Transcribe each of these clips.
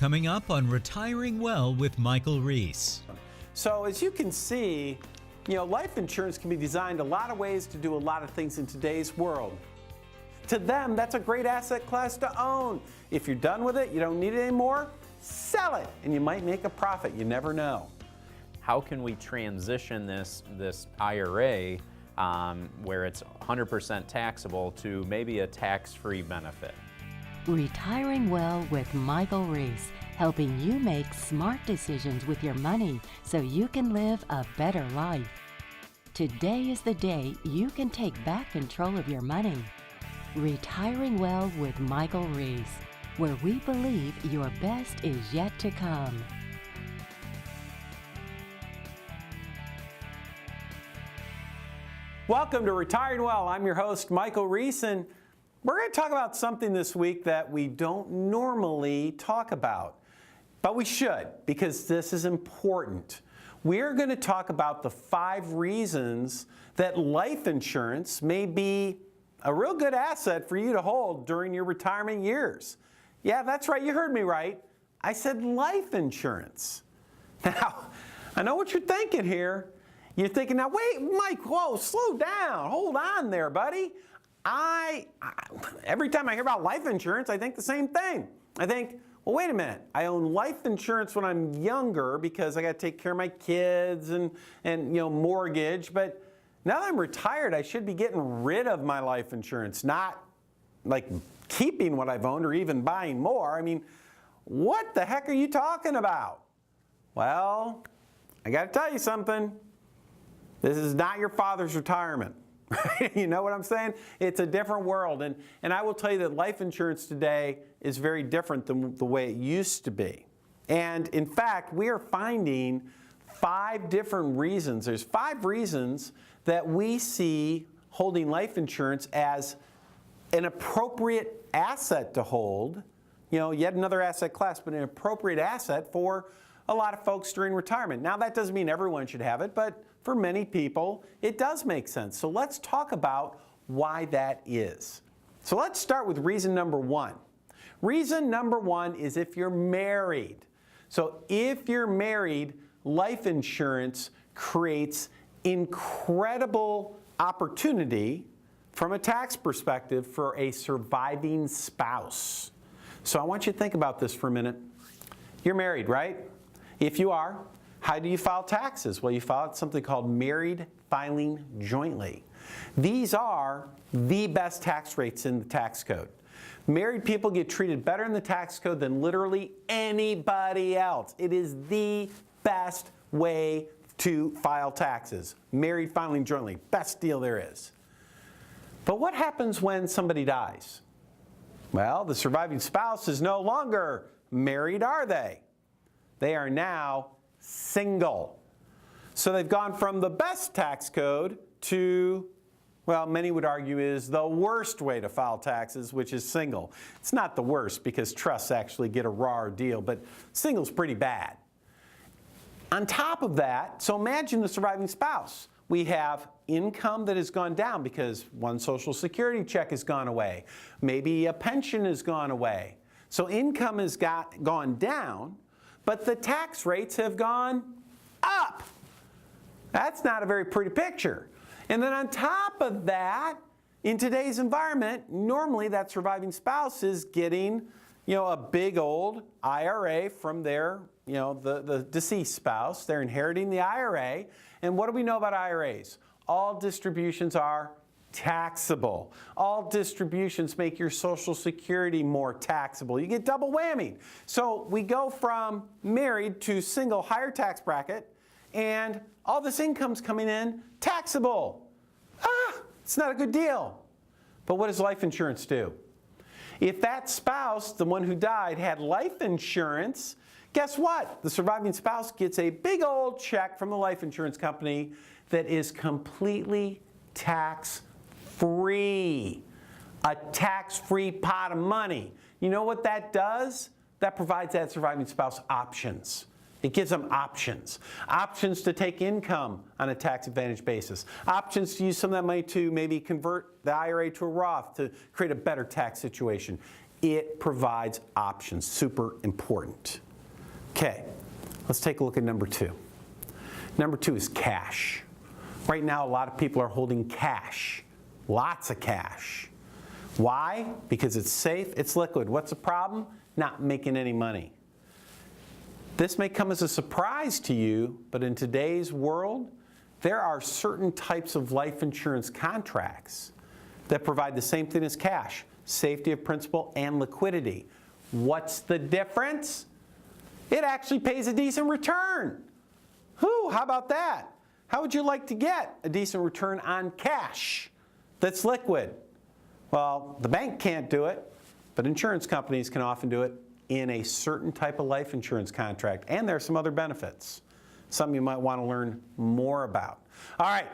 Coming up on Retiring Well with Michael Reese. So as you can see, life insurance can be designed a lot of ways to do a lot of things in today's world. To them, that's a great asset class to own. If you're done with it, you don't need it anymore, sell it, and you might make a profit. You never know. How can we transition this IRA where it's 100% taxable to maybe a tax-free benefit? Retiring Well with Michael Reese, helping you make smart decisions with your money so you can live a better life. Today is the day you can take back control of your money. Retiring Well with Michael Reese, where we believe your best is yet to come. Welcome to Retiring Well. I'm your host, Michael Reese, and we're going to talk about something this week that we don't normally talk about, but we should, because this is important. We're going to talk about the 5 reasons that life insurance may be a real good asset for you to hold during your retirement years. Yeah, that's right, you heard me right. I said life insurance. Now, I know what you're thinking here. You're thinking, now wait, Mike, whoa, slow down. Hold on there, buddy. Every time I hear about life insurance, I think the same thing. I think, well, wait a minute. I own life insurance when I'm younger because I got to take care of my kids and mortgage. But now that I'm retired, I should be getting rid of my life insurance, not like keeping what I've owned or even buying more. I mean, what the heck are you talking about? Well, I got to tell you something. This is not your father's retirement. You know what I'm saying? It's a different world. And I will tell you that life insurance today is very different than the way it used to be. And in fact, we are finding 5 different reasons. There's 5 reasons that we see holding life insurance as an appropriate asset to hold. Yet another asset class, but an appropriate asset for a lot of folks during retirement. Now, that doesn't mean everyone should have it, but for many people, it does make sense. So let's talk about why that is. So let's start with reason number 1. Reason number 1 is if you're married. So if you're married, life insurance creates incredible opportunity from a tax perspective for a surviving spouse. So I want you to think about this for a minute. You're married, right? If you are, how do you file taxes? Well, you file something called married filing jointly. These are the best tax rates in the tax code. Married people get treated better in the tax code than literally anybody else. It is the best way to file taxes. Married filing jointly, best deal there is. But what happens when somebody dies? Well, the surviving spouse is no longer married, are they? They are now single. So they've gone from the best tax code to, well, many would argue is the worst way to file taxes, which is single. It's not the worst because trusts actually get a raw deal, but single's pretty bad. On top of that, so imagine the surviving spouse. We have income that has gone down because one Social Security check has gone away. Maybe a pension has gone away. So income has gone down, but the tax rates have gone up. That's not a very pretty picture. And then on top of that, in today's environment, normally that surviving spouse is getting, a big old IRA from their, the deceased spouse. They're inheriting the IRA. And what do we know about IRAs? All distributions are taxable. All distributions make your Social Security more taxable. You get double whammy. So we go from married to single, higher tax bracket, and all this income's coming in taxable. It's not a good deal. But what does life insurance do? If that spouse, the one who died, had life insurance, guess what? The surviving spouse gets a big old check from the life insurance company that is completely tax-free. A tax-free pot of money. You know what that does? That provides that surviving spouse options. It gives them options. Options to take income on a tax advantage basis. Options to use some of that money to maybe convert the IRA to a Roth to create a better tax situation. It provides options, super important. Okay, let's take a look at number 2. Number 2 is cash. Right now, a lot of people are holding cash, lots of cash. Why? Because it's safe, it's liquid. What's the problem? Not making any money. This may come as a surprise to you, but in today's world, there are certain types of life insurance contracts that provide the same thing as cash, safety of principal and liquidity. What's the difference? It actually pays a decent return. Whew, how about that? How would you like to get a decent return on cash that's liquid? Well, the bank can't do it, but insurance companies can often do it in a certain type of life insurance contract. And there are some other benefits, something you might want to learn more about. All right,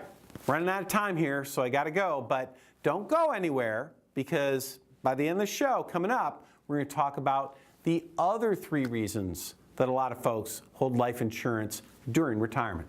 running out of time here, so I got to go, but don't go anywhere, because by the end of the show, coming up, we're going to talk about the other 3 reasons that a lot of folks hold life insurance during retirement.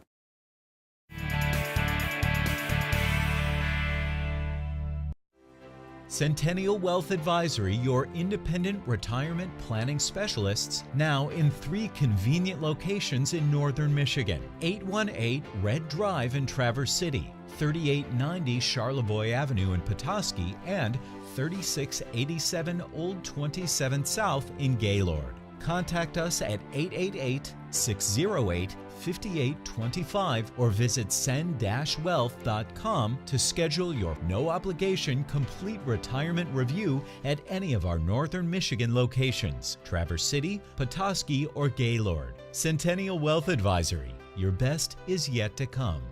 Centennial Wealth Advisory, your independent retirement planning specialists, now in 3 convenient locations in northern Michigan. 818 Red Drive in Traverse City, 3890 Charlevoix Avenue in Petoskey, and 3687 Old 27th South in Gaylord. Contact us at 888-608-5825 or visit send-wealth.com to schedule your no-obligation complete retirement review at any of our northern Michigan locations, Traverse City, Petoskey, or Gaylord. Centennial Wealth Advisory. Your best is yet to come.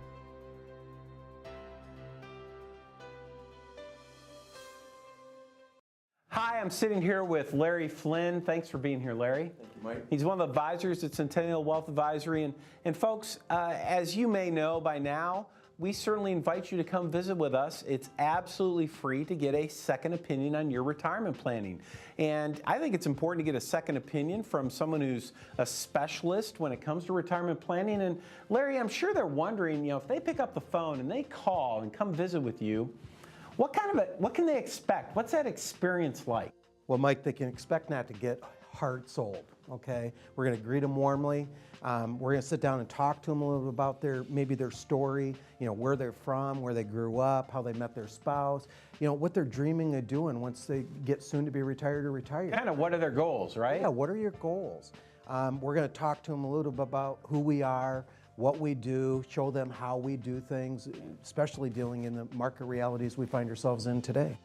Hi, I'm sitting here with Larry Flynn. Thanks for being here, Larry. Thank you, Mike. He's one of the advisors at Centennial Wealth Advisory. And folks, as you may know by now, we certainly invite you to come visit with us. It's absolutely free to get a second opinion on your retirement planning. And I think it's important to get a second opinion from someone who's a specialist when it comes to retirement planning. And Larry, I'm sure they're wondering, if they pick up the phone and they call and come visit with you, what can they expect? What's that experience like? Well, Mike, they can expect not to get hard sold, okay? We're going to greet them warmly. We're going to sit down and talk to them a little bit about maybe their story, where they're from, where they grew up, how they met their spouse, what they're dreaming of doing once they get soon to be retired or retired. Kind of what are their goals, right? Yeah, what are your goals? We're going to talk to them a little bit about who we are, what we do, show them how we do things, especially dealing in the market realities we find ourselves in today.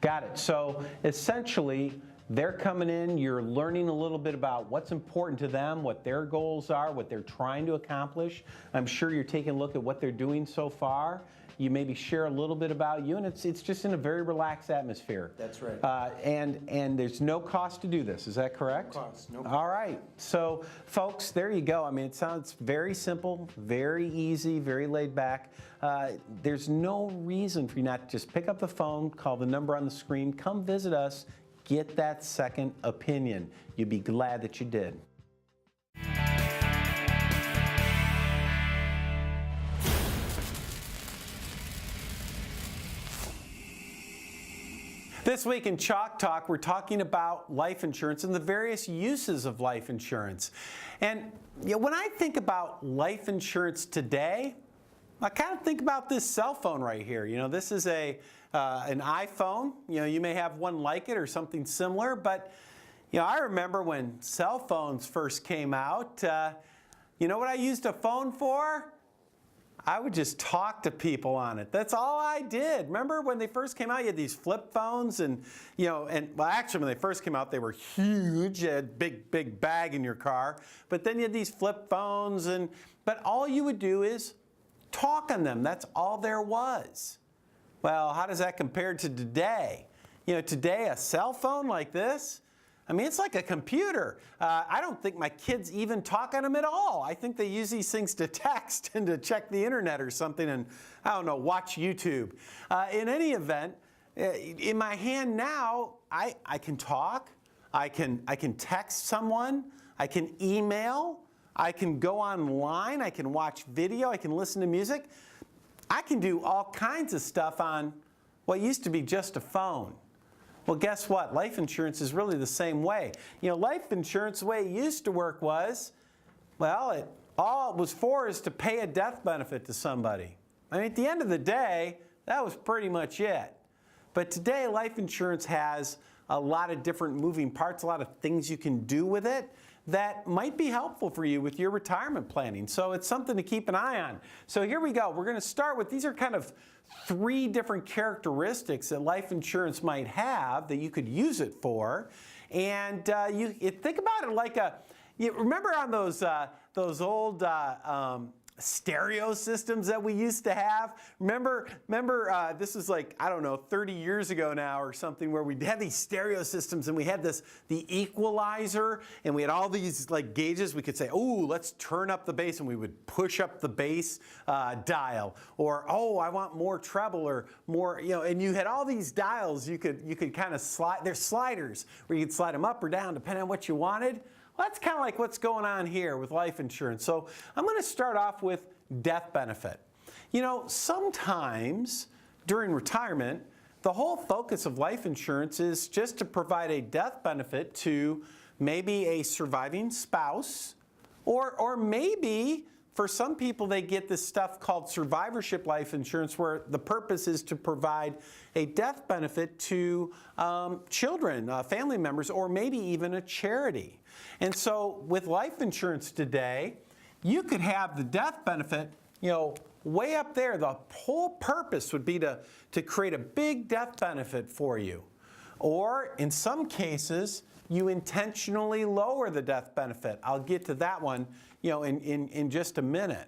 Got it. So essentially, they're coming in, you're learning a little bit about what's important to them, what their goals are, what they're trying to accomplish. I'm sure you're taking a look at what they're doing so far. You maybe share a little bit about you, and it's just in a very relaxed atmosphere. That's right. And there's no cost to do this. Is that correct? No cost. No cost. All right. So, folks, there you go. I mean, it sounds very simple, very easy, very laid back. There's no reason for you not to just pick up the phone, call the number on the screen, come visit us, get that second opinion. You'd be glad that you did. This week in Chalk Talk, we're talking about life insurance and the various uses of life insurance. And when I think about life insurance today, I kind of think about this cell phone right here. This is an iPhone. You may have one like it or something similar, but I remember when cell phones first came out. You know what I used a phone for? I would just talk to people on it. That's all I did. Remember when they first came out, you had these flip phones and actually when they first came out, they were huge. You had big bag in your car. But then you had these flip phones but all you would do is talk on them. That's all there was. Well, how does that compare to today? Today a cell phone like this, it's like a computer. I don't think my kids even talk on them at all. I think they use these things to text and to check the internet or something and, watch YouTube. In any event, in my hand now, I can talk, I can text someone, I can email, I can go online, I can watch video, I can listen to music. I can do all kinds of stuff on what used to be just a phone. Well, guess what? Life insurance is really the same way. Life insurance, the way it used to work was, well, all it was for is to pay a death benefit to somebody. I mean, at the end of the day, that was pretty much it. But today, life insurance has a lot of different moving parts, a lot of things you can do with it that might be helpful for you with your retirement planning. So it's something to keep an eye on. So here we go. We're going to start with, these are kind of 3 different characteristics that life insurance might have that you could use it for. And you think about it like you remember on those old stereo systems that we used to have? Remember this was like, I don't know, 30 years ago now or something, where we'd have these stereo systems and we had the equalizer, and we had all these like gauges. We could say, oh, let's turn up the bass, and we would push up the bass dial. Or, oh, I want more treble or more, and you had all these dials you could kind of slide. There's sliders where you could slide them up or down depending on what you wanted. Well, that's kind of like what's going on here with life insurance. So I'm going to start off with death benefit. Sometimes during retirement, the whole focus of life insurance is just to provide a death benefit to maybe a surviving spouse, or maybe for some people they get this stuff called survivorship life insurance, where the purpose is to provide a death benefit to children, family members, or maybe even a charity. And so with life insurance today, you could have the death benefit, way up there. The whole purpose would be to create a big death benefit for you. Or in some cases, you intentionally lower the death benefit. I'll get to that one, in just a minute.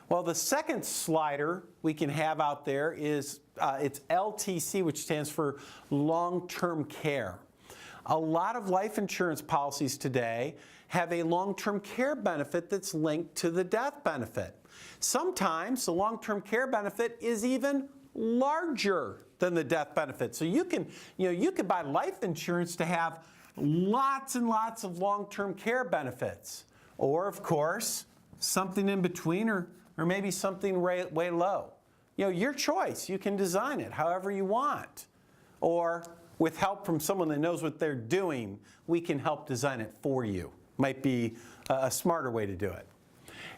Well, the second slider we can have out there is it's LTC, which stands for long-term care. A lot of life insurance policies today have a long-term care benefit that's linked to the death benefit. Sometimes the long-term care benefit is even larger than the death benefit. So you can buy life insurance to have lots and lots of long-term care benefits. Or, of course, something in between, or maybe something way low. Your choice. You can design it however you want. Or with help from someone that knows what they're doing, we can help design it for you. Might be a smarter way to do it.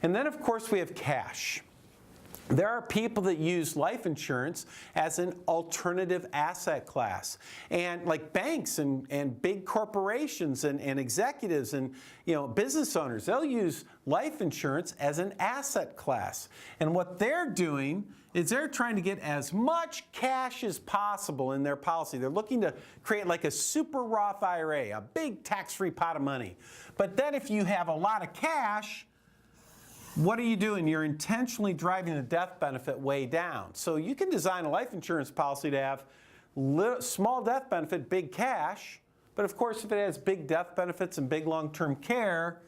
And then, of course, we have cash. There are people that use life insurance as an alternative asset class. And like banks and big corporations and executives and business owners, they'll use life insurance as an asset class. And what they're doing is they're trying to get as much cash as possible in their policy. They're looking to create like a super Roth IRA, a big tax-free pot of money. But then if you have a lot of cash, what are you doing? You're intentionally driving the death benefit way down. So you can design a life insurance policy to have small death benefit, big cash. But of course, if it has big death benefits and big long-term care,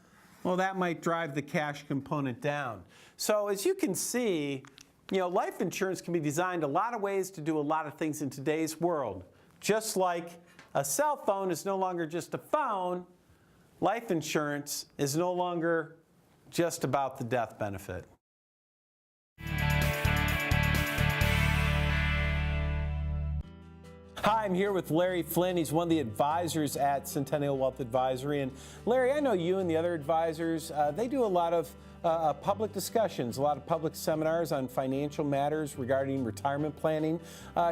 well, that might drive the cash component down. So as you can see, life insurance can be designed a lot of ways to do a lot of things in today's world. Just like a cell phone is no longer just a phone, life insurance is no longer just about the death benefit. Hi, I'm here with Larry Flynn. He's one of the advisors at Centennial Wealth Advisory. And Larry, I know you and the other advisors, they do a lot of public discussions, a lot of public seminars on financial matters regarding retirement planning.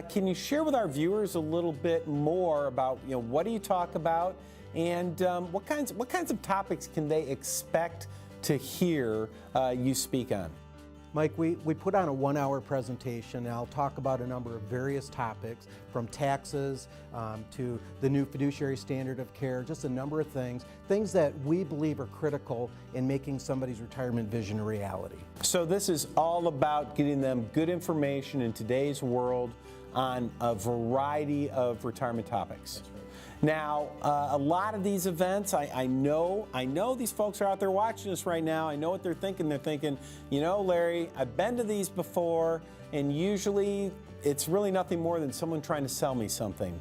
Can you share with our viewers a little bit more about, what do you talk about, and what kinds of topics can they expect to hear you speak on? Mike, we put on a 1-hour presentation, and I'll talk about a number of various topics, from taxes to the new fiduciary standard of care, just a number of things that we believe are critical in making somebody's retirement vision a reality. So this is all about getting them good information in today's world on a variety of retirement topics. That's right. Now, a lot of these events, I know these folks are out there watching us right now. I know what they're thinking. They're thinking, Larry, I've been to these before, and usually it's really nothing more than someone trying to sell me something.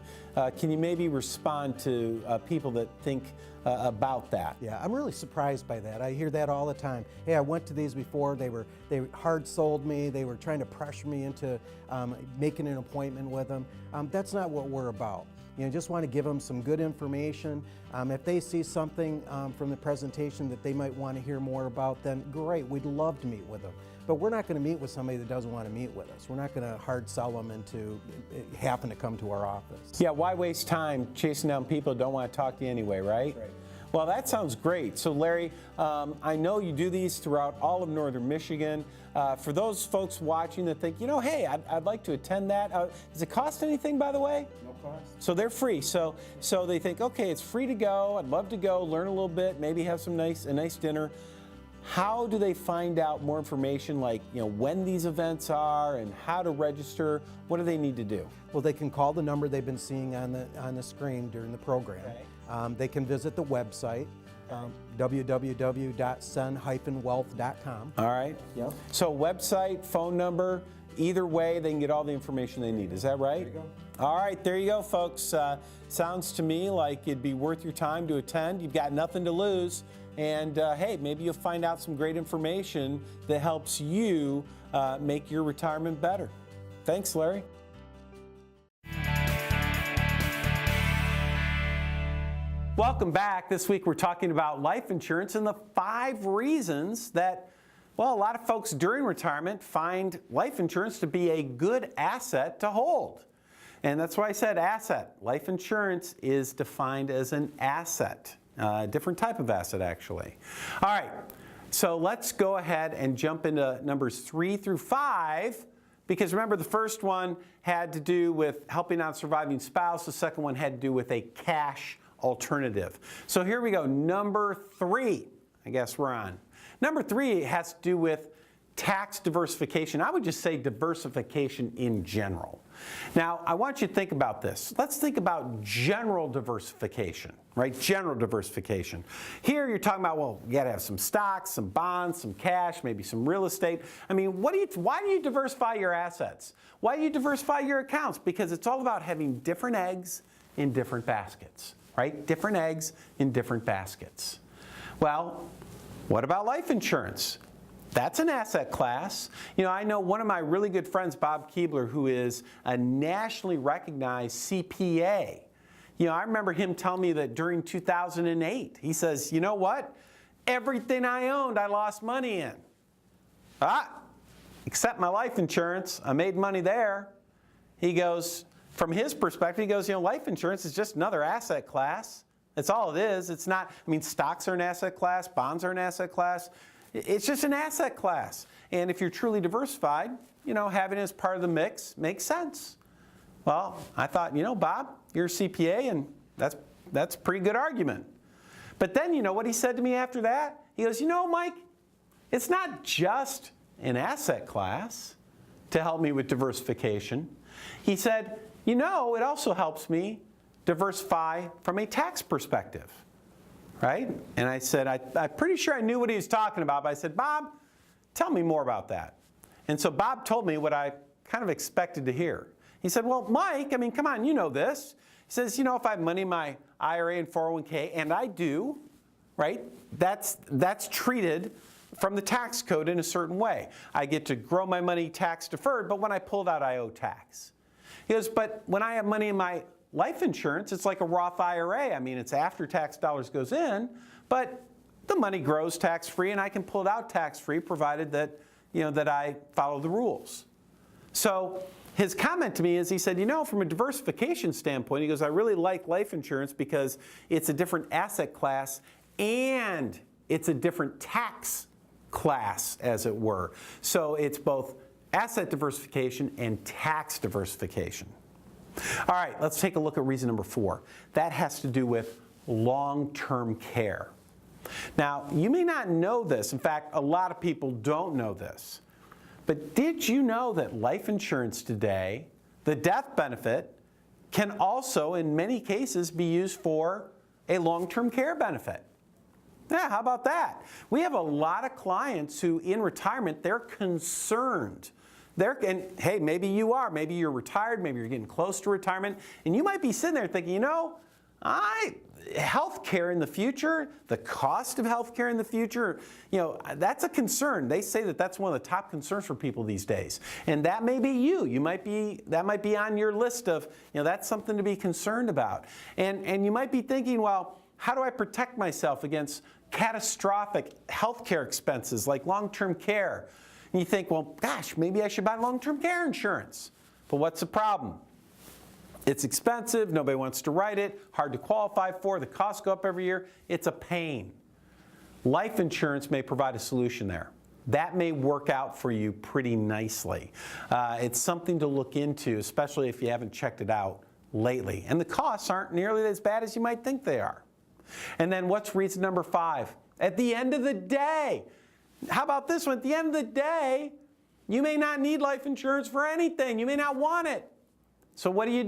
Can you maybe respond to people that think about that? Yeah, I'm really surprised by that. I hear that all the time. Hey, I went to these before. They hard sold me. They were trying to pressure me into making an appointment with them. That's not what we're about. just want to give them some good information. If they see something from the presentation that they might want to hear more about, then great, we'd love to meet with them. But we're not going to meet with somebody that doesn't want to meet with us. We're not going to hard sell them into having to come to our office. Yeah, why waste time chasing down people who don't want to talk to you anyway, right? Right. Well, that sounds great. So, Larry, I know you do these throughout all of northern Michigan. For those folks watching that think, hey, I'd like to attend that. Does it cost anything, by the way? No cost. So they're free. So they think, okay, it's free to go. I'd love to go, learn a little bit, maybe have a nice dinner. How do they find out more information, like when these events are and how to register? What do they need to do? Well, they can call the number they've been seeing on the screen during the program. Okay. They can visit the website, www.sen-wealth.com. All right. Yep. So website, phone number, either way, they can get all the information they need. Is that right? There you go. All right, there you go, folks. Sounds to me like it'd be worth your time to attend. You've got nothing to lose. And hey, maybe you'll find out some great information that helps you make your retirement better. Thanks, Larry. Welcome back. This week we're talking about life insurance and the 5 reasons that, well, a lot of folks during retirement find life insurance to be a good asset to hold. And that's why I said asset. Life insurance is defined as an asset, a different type of asset actually. All right, so let's go ahead and jump into numbers 3 through 5. Because remember, the first one had to do with helping out a surviving spouse. The second one had to do with a cash alternative. So here we go. Number 3, I guess we're on. Number 3 has to do with tax diversification. I would just say diversification in general. Now, I want you to think about this. Let's think about general diversification, right? General diversification. Here you're talking about, well, you got to have some stocks, some bonds, some cash, maybe some real estate. I mean, why do you diversify your assets? Why do you diversify your accounts? Because it's all about having different eggs in different baskets, right? Different eggs in different baskets. Well, what about life insurance? That's an asset class. I know one of my really good friends, Bob Keebler, who is a nationally recognized CPA. I remember him telling me that during 2008, he says, you know what? Everything I owned, I lost money in. Except my life insurance. I made money there. He goes, from his perspective, he goes, life insurance is just another asset class. That's all it is. It's not, stocks are an asset class, bonds are an asset class. It's just an asset class. And if you're truly diversified, having it as part of the mix makes sense. Well, I thought, Bob, you're a CPA, and that's a pretty good argument. But then, what he said to me after that? He goes, Mike, it's not just an asset class to help me with diversification. He said, it also helps me diversify from a tax perspective. Right? And I said, I'm pretty sure I knew what he was talking about, but I said, Bob, tell me more about that. And so Bob told me what I kind of expected to hear. He said, well, Mike, come on, you know this. He says, if I have money in my IRA and 401k, and I do, right, that's treated from the tax code in a certain way. I get to grow my money tax deferred, but when I pull it out, I owe tax. He goes, but when I have money in my life insurance, it's like a Roth IRA. It's after tax dollars goes in, but the money grows tax-free, and I can pull it out tax-free, provided that, that I follow the rules. So his comment to me is, he said, from a diversification standpoint, he goes, I really like life insurance because it's a different asset class and it's a different tax class, as it were. So it's both asset diversification and tax diversification. All right, let's take a look at reason number 4. That has to do with long-term care. Now, you may not know this. In fact, a lot of people don't know this. But did you know that life insurance today, the death benefit, can also, in many cases, be used for a long-term care benefit? Yeah, how about that? We have a lot of clients who, in retirement, they're concerned. And hey, maybe you are. Maybe you're retired. Maybe you're getting close to retirement. And you might be sitting there thinking, healthcare in the future, the cost of healthcare in the future, that's a concern. They say that that's one of the top concerns for people these days. And that may be you. That might be on your list of, that's something to be concerned about. And you might be thinking, well, how do I protect myself against catastrophic healthcare expenses like long-term care? And you think, well, gosh, maybe I should buy long-term care insurance. But what's the problem? It's expensive, nobody wants to write it, hard to qualify for, the costs go up every year. It's a pain. Life insurance may provide a solution there. That may work out for you pretty nicely. It's something to look into, especially if you haven't checked it out lately. And the costs aren't nearly as bad as you might think they are. And then what's reason number 5? At the end of the day, how about this one? At the end of the day, you may not need life insurance for anything. You may not want it. So what do? You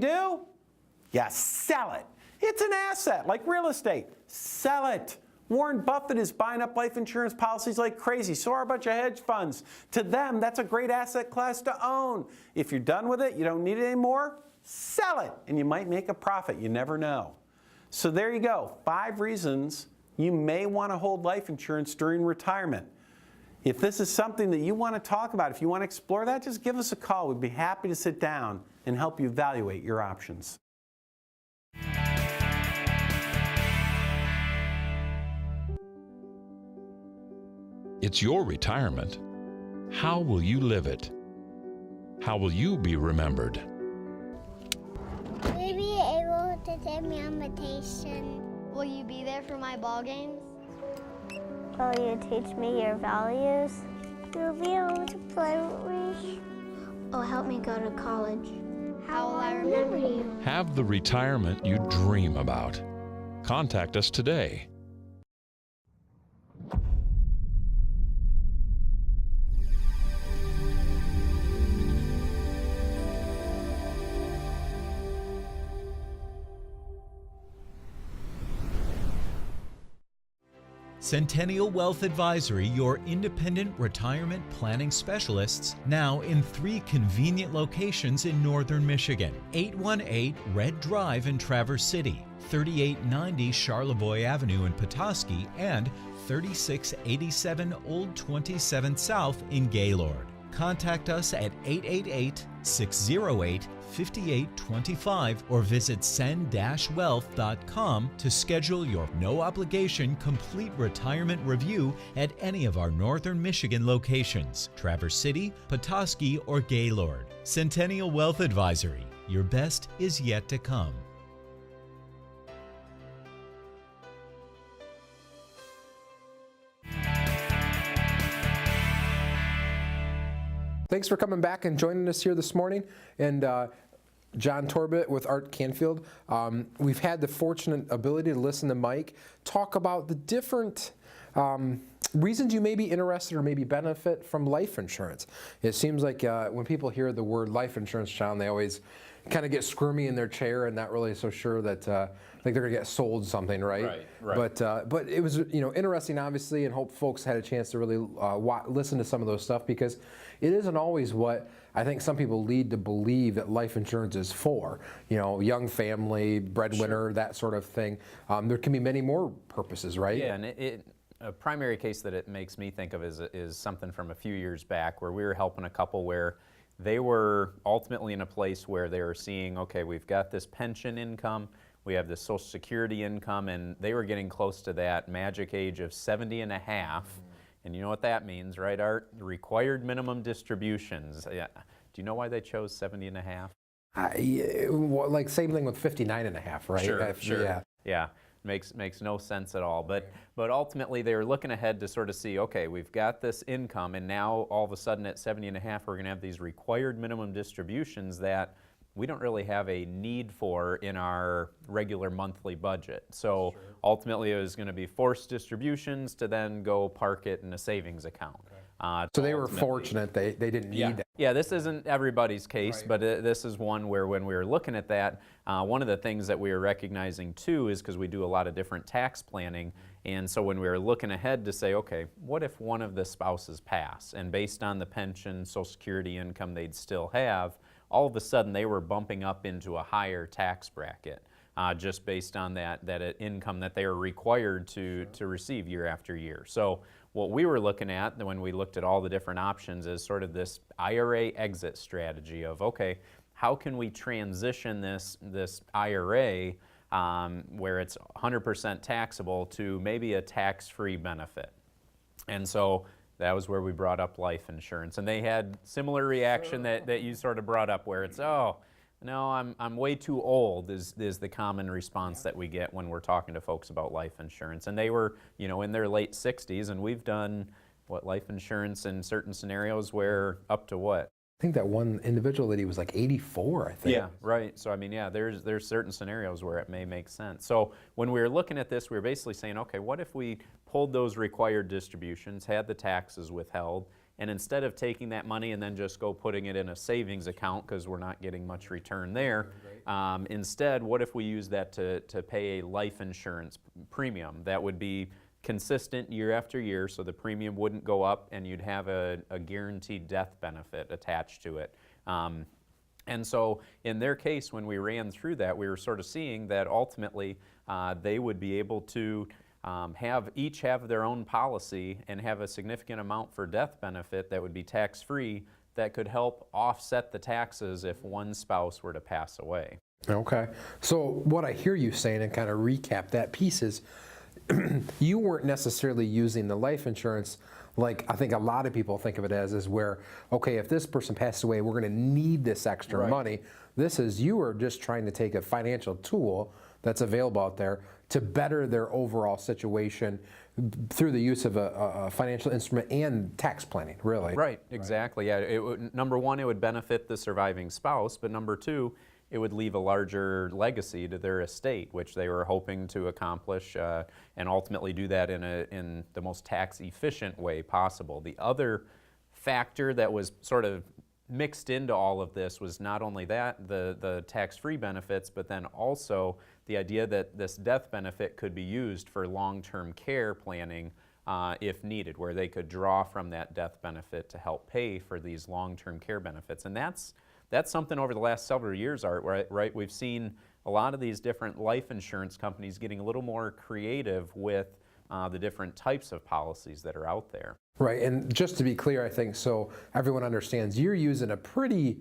sell it. It's an asset, like real estate. Sell it. Warren Buffett is buying up life insurance policies like crazy. So are a bunch of hedge funds. To them, that's a great asset class to own. If you're done with it, you don't need it anymore, sell it. And you might make a profit. You never know. So there you go. 5 reasons you may want to hold life insurance during retirement. If this is something that you want to talk about, if you want to explore that, just give us a call. We'd be happy to sit down and help you evaluate your options. It's your retirement. How will you live it? How will you be remembered? Will you be able to take me on vacation? Will you be there for my ball games? Will you teach me your values? You'll be able to play with me. Oh, help me go to college. How will I remember you? Have the retirement you dream about. Contact us today. Centennial Wealth Advisory, your independent retirement planning specialists, now in 3 convenient locations in northern Michigan. 818 Red Drive in Traverse City, 3890 Charlevoix Avenue in Petoskey, and 3687 Old 27th South in Gaylord. Contact us at 888-608-5825 or visit send-wealth.com to schedule your no-obligation complete retirement review at any of our northern Michigan locations, Traverse City, Petoskey, or Gaylord. Centennial Wealth Advisory. Your best is yet to come. Thanks for coming back and joining us here this morning. And John Torbett with Art Canfield. We've had the fortunate ability to listen to Mike talk about the different reasons you may be interested or maybe benefit from life insurance. It seems like when people hear the word life insurance, John, they always kind of get squirmy in their chair and not really so sure that like they're gonna get sold something, right? Right. But it was interesting, obviously, and hope folks had a chance to really listen to some of those stuff, because it isn't always what I think some people lead to believe that life insurance is for. Young family, breadwinner, that sort of thing. There can be many more purposes, right? Yeah, and a primary case that it makes me think of is something from a few years back where we were helping a couple where they were ultimately in a place where they were seeing, okay, we've got this pension income, we have this Social Security income, and they were getting close to that magic age of 70 and a half. And you know what that means, right, Art? Required minimum distributions. Yeah. Do you know why they chose 70 and a half? Like same thing with 59 and a half, right? Sure. Yeah. Makes no sense at all. But ultimately they were looking ahead to sort of see, okay, we've got this income, and now all of a sudden at 70 and a half we're going to have these required minimum distributions that we don't really have a need for in our regular monthly budget. So ultimately it was going to be forced distributions to then go park it in a savings account. So they were fortunate they didn't need that. Yeah, this isn't everybody's case, but this is one where when we were looking at that, one of the things that we were recognizing too is because we do a lot of different tax planning, and so when we were looking ahead to say, okay, what if one of the spouses pass, and based on the pension, Social Security income they'd still have, all of a sudden they were bumping up into a higher tax bracket. just based on that income that they are required to receive year after year. So what we were looking at when we looked at all the different options is sort of this IRA exit strategy of, okay, how can we transition this IRA where it's 100% taxable to maybe a tax-free benefit? And so that was where we brought up life insurance. And they had similar reaction that you sort of brought up, where it's, oh, no, I'm way too old is the common response that we get when we're talking to folks about life insurance. And they were, in their late 60s, and we've done, life insurance in certain scenarios where up to what? I think that one individual that he was like 84, I think. Yeah, right. So I mean, yeah, there's certain scenarios where it may make sense. So when we were looking at this, we were basically saying, okay, what if we pulled those required distributions, had the taxes withheld, and instead of taking that money and then just go putting it in a savings account because we're not getting much return there, instead, what if we use that to pay a life insurance premium that would be consistent year after year, so the premium wouldn't go up and you'd have a guaranteed death benefit attached to it. And so in their case, when we ran through that, we were sort of seeing that ultimately they would be able to each have their own policy and have a significant amount for death benefit that would be tax-free that could help offset the taxes if one spouse were to pass away. Okay. So what I hear you saying, and kind of recap that piece, is you weren't necessarily using the life insurance like I think a lot of people think of it as, is where, okay, if this person passed away, we're going to need this extra money. This is, you are just trying to take a financial tool that's available out there to better their overall situation through the use of a financial instrument and tax planning, really. Right, exactly. Yeah, number one, it would benefit the surviving spouse, but number two, it would leave a larger legacy to their estate, which they were hoping to accomplish and ultimately do that in the most tax-efficient way possible. The other factor that was sort of mixed into all of this was not only that, the tax-free benefits, but then also the idea that this death benefit could be used for long-term care planning if needed, where they could draw from that death benefit to help pay for these long-term care benefits. And that's something over the last several years, Art, right? We've seen a lot of these different life insurance companies getting a little more creative with the different types of policies that are out there. Right, and just to be clear, I think, so everyone understands, you're using a pretty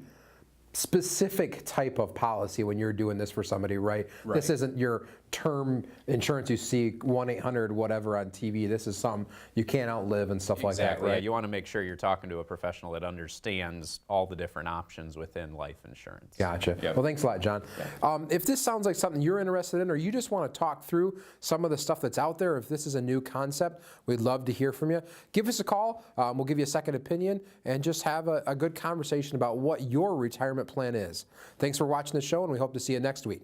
specific type of policy when you're doing this for somebody, right? This isn't your term insurance you see 1-800 whatever on TV. This is something you can't outlive and stuff like that, right? Yeah, you want to make sure you're talking to a professional that understands all the different options within life insurance. Gotcha. Yep. Well, thanks a lot, John. If this sounds like something you're interested in, or you just want to talk through some of the stuff that's out there, if this is a new concept, we'd love to hear from you. Give us a call. We'll give you a second opinion and just have a good conversation about what your retirement plan is. Thanks for watching the show, and we hope to see you next week.